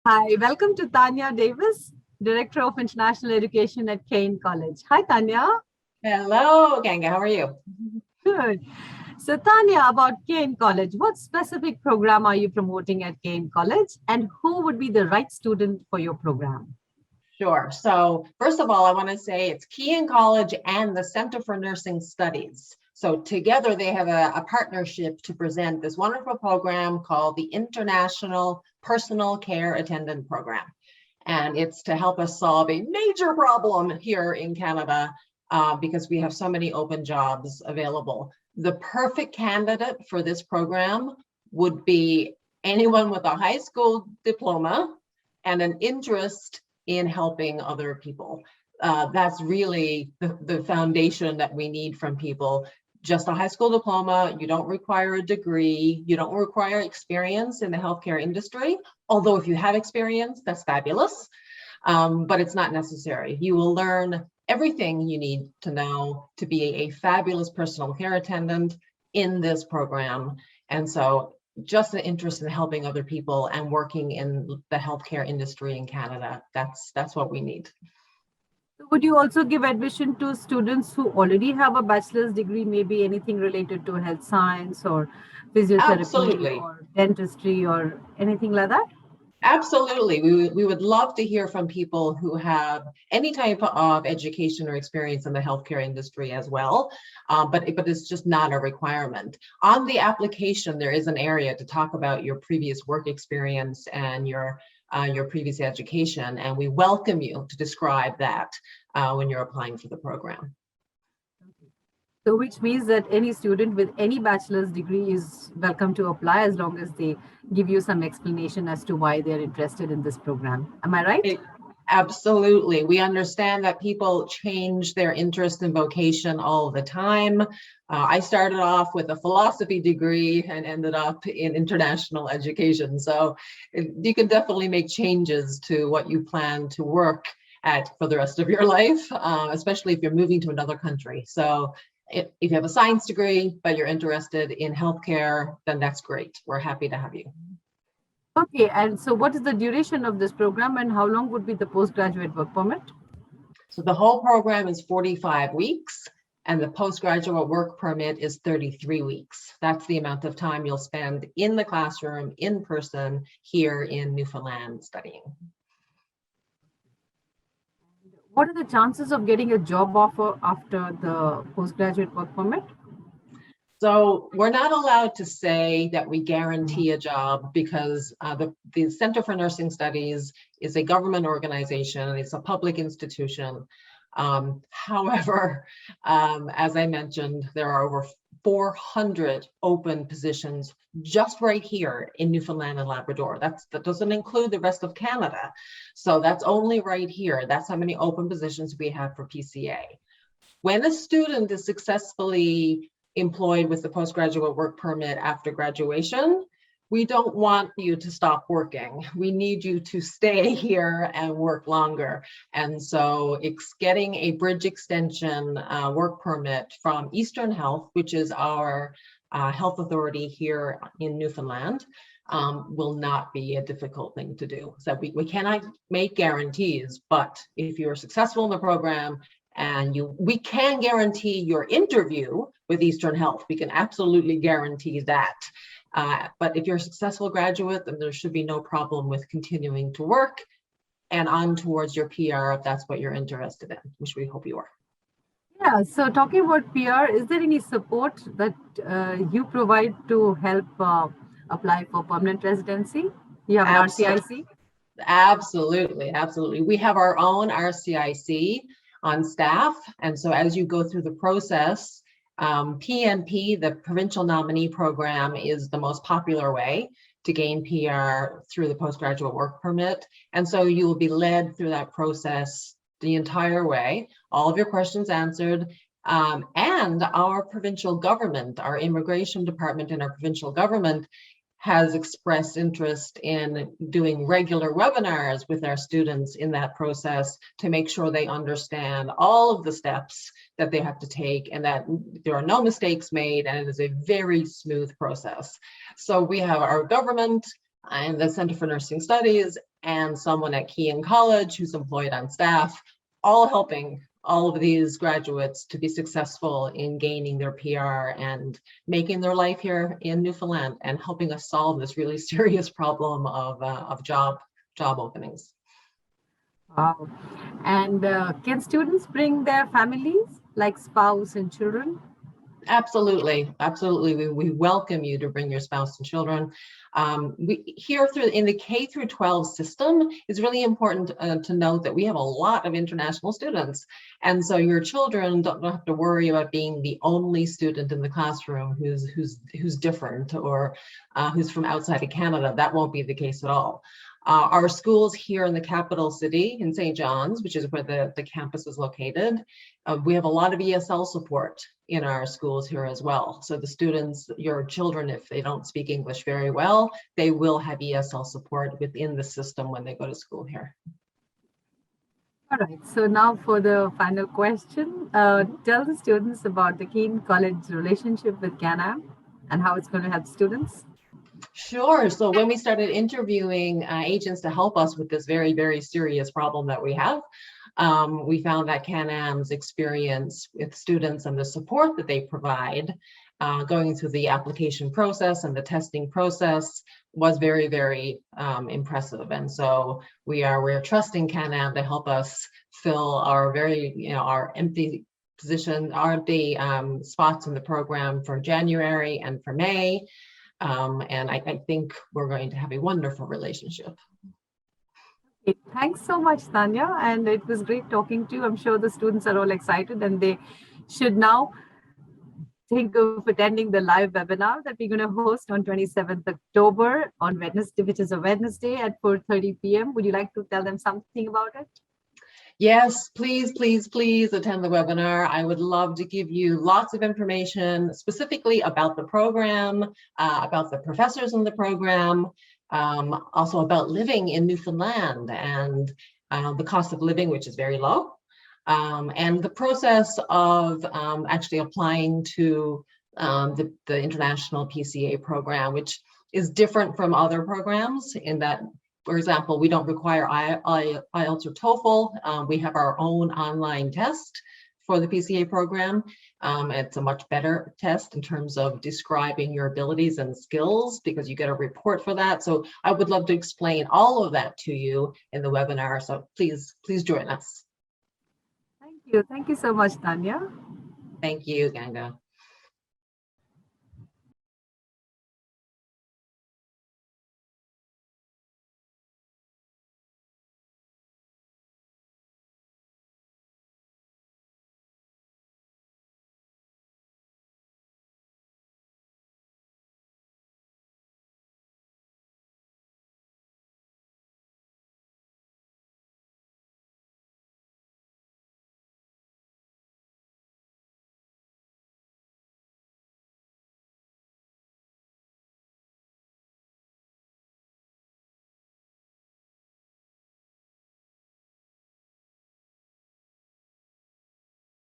Hi, welcome to Tanya Davis, Director of International Education at Keyin College. Hi, Tanya. Hello, Ganga. How are you? Good. So, Tanya, about Keyin College, what specific program are you promoting at Keyin College, and who would be the right student for your program? Sure. So first of all, I want to say it's Keyin College and the Center for Nursing Studies. So together they have a partnership to present this wonderful program called the International Personal Care Attendant Program. And it's to help us solve a major problem here in Canada because we have so many open jobs available. The perfect candidate for this program would be anyone with a high school diploma and an interest in helping other people. That's really the foundation that we need from people. Just a high school diploma, you don't require a degree, you don't require experience in the healthcare industry, although if you have experience, that's fabulous, but it's not necessary. You will learn everything you need to know to be a fabulous personal care attendant in this program. And so just an interest in helping other people and working in the healthcare industry in Canada, that's what we need. Would you also give admission to students who already have a bachelor's degree, maybe anything related to health science or physiotherapy Absolutely. or dentistry or anything like that? Absolutely. We would love to hear from people who have any type of education or experience in the healthcare industry as well, but it's just not a requirement. On the application, there is an area to talk about your previous work experience and your previous education, and we welcome you to describe that when you're applying for the program. So, which means that any student with any bachelor's degree is welcome to apply as long as they give you some explanation as to why they're interested in this program. Am I right? It, absolutely. We understand that people change their interest in vocation all the time. I started off with a philosophy degree and ended up in international education. So you can definitely make changes to what you plan to work at for the rest of your life, especially if you're moving to another country. So if you have a science degree, but you're interested in healthcare, then that's great. We're happy to have you. Okay, and so what is the duration of this program and how long would be the postgraduate work permit? So the whole program is 45 weeks and the postgraduate work permit is 33 weeks. That's the amount of time you'll spend in the classroom, in person, here in Newfoundland studying. What are the chances of getting a job offer after the postgraduate work permit? So we're not allowed to say that we guarantee a job because the Center for Nursing Studies is a government organization. It's a public institution. However, as I mentioned, there are over 400 open positions just right here in Newfoundland and Labrador. That doesn't include the rest of Canada. So that's only right here. That's how many open positions we have for PCA. When a student is successfully employed with the postgraduate work permit after graduation, we don't want you to stop working. We need you to stay here and work longer. And so it's getting a bridge extension work permit from Eastern Health, which is our health authority here in Newfoundland, will not be a difficult thing to do. So we cannot make guarantees, but if you're successful in the program, and we can guarantee your interview with Eastern Health. We can absolutely guarantee that. But if you're a successful graduate, then there should be no problem with continuing to work and on towards your PR if that's what you're interested in, which we hope you are. Yeah, so talking about PR, is there any support that you provide to help apply for permanent residency? You have an Absolutely. RCIC? Absolutely, absolutely. We have our own RCIC on staff. And so as you go through the process, PNP, the Provincial Nominee Program, is the most popular way to gain PR through the postgraduate work permit. And so you will be led through that process the entire way, all of your questions answered. And our provincial government, our immigration department and our provincial government has expressed interest in doing regular webinars with our students in that process to make sure they understand all of the steps that they have to take and that there are no mistakes made and it is a very smooth process. So we have our government and the Center for Nursing Studies and someone at Keyin College who's employed on staff, all helping all of these graduates to be successful in gaining their PR and making their life here in Newfoundland, and helping us solve this really serious problem of job openings. Wow. And can students bring their families, like spouse and children? Absolutely, absolutely. We welcome you to bring your spouse and children. We here in the K through 12 system, it's really important to note that we have a lot of international students, and so your children don't have to worry about being the only student in the classroom who's different, or who's from outside of Canada. That won't be the case at all. Our schools here in the capital city in St. John's, which is where the campus is located, we have a lot of ESL support in our schools here as well. So the students, your children, if they don't speak English very well, they will have ESL support within the system when they go to school here. All right, so now for the final question. Tell the students about the Keyin College relationship with Canam and how it's going to help students. Sure. So when we started interviewing agents to help us with this very, very serious problem that we have, we found that Canam's experience with students and the support that they provide going through the application process and the testing process was very, very impressive. And so we're trusting Canam to help us fill our our empty spots in the program for January and for May. And I think we're going to have a wonderful relationship. Okay, thanks so much, Tanya. And it was great talking to you. I'm sure the students are all excited and they should now think of attending the live webinar that we're going to host on 27th October on Wednesday, which is a Wednesday at 4:30 p.m. Would you like to tell them something about it? Yes, please, please, please attend the webinar. I would love to give you lots of information specifically about the program, about the professors in the program, also about living in Newfoundland and the cost of living, which is very low, and the process of actually applying to the international PCA program, which is different from other programs in that, for example, we don't require IELTS or TOEFL. We have our own online test for the PCA program. It's a much better test in terms of describing your abilities and skills because you get a report for that. So I would love to explain all of that to you in the webinar. So please, please join us. Thank you. Thank you so much, Tanya. Thank you, Ganga.